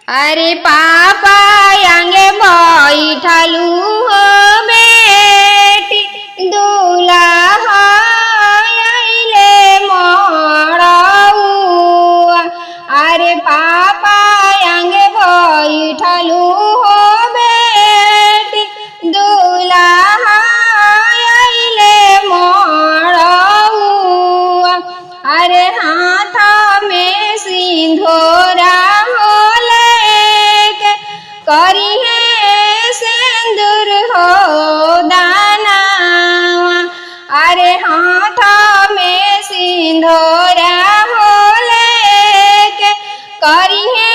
अरे पापा आंगे बैठलू हो बेटी दूल्हा आइले मोड़ौआ। अरे पापा आंगे बैठलू हो बेटी दूल्हा आइले मोड़ौआ। अरे हाथ में सिंधोरा करी है सिंदूर हो दानावा। अरे हाथ में सिंदूरा हो लेके करी है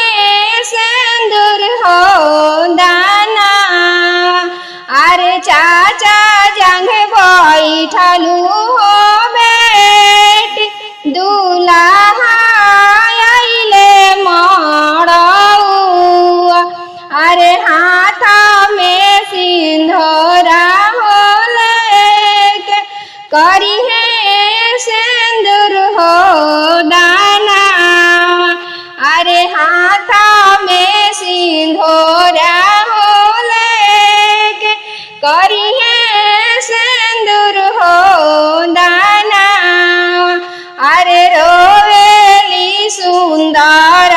सिंदूर हो दानावा। अरे चाचा जंग बैठलू हो बेटी दूल्हा आइले मोड़ौआ। अरे हाथ में सिंदूरा हो लेके करी है सिंदूर हो दानावा। अरे हाथ में सिंदूरा हो लेके करी है सिंदूर हो दानावा। अरे रोवेली सुंदर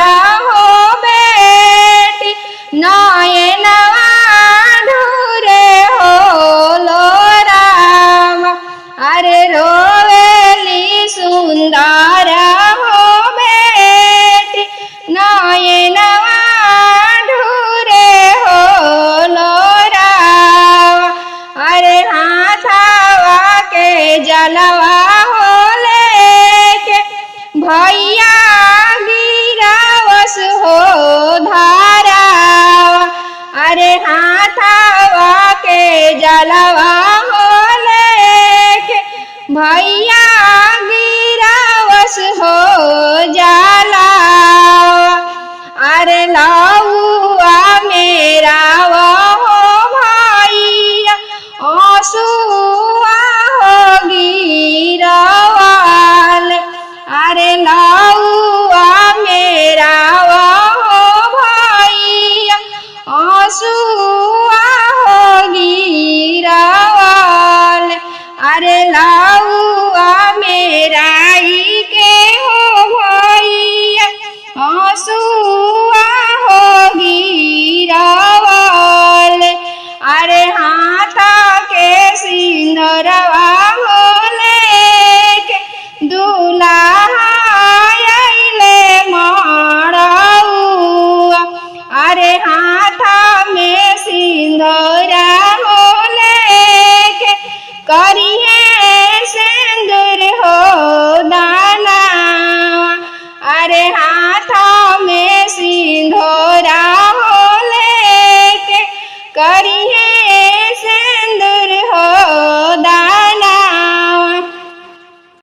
हो बेटी नयनवा ढूरे हो लोरावा। अरे रोवेली सुंदर हो बेटी नयनवा ढूरे हो लोरावा। अरे हाथवा के जलवा हो लेके भैया गिरावस हो धारावा। अरे हाथवा के जलवा हो लेके भैया गिरावस हो जलावा। अरे लौआ मेरा वो हो भैया आंसुआ हो गिरवाल। अरे लौआ मेरा वो हो भैया आंसुआ हो गिरवाल। अरे लौआ मेरा के हो भैया आंसुआ हो गिरवाल। अरे हाथ के सिंदूरवा हो लेके दूल्हा आइले मोड़ौआ। अरे हाथ में सिंदूरा हो लेके करी है सिंदूर हो दानावा। अरे हाथ में सिंदूरा हो लेके करी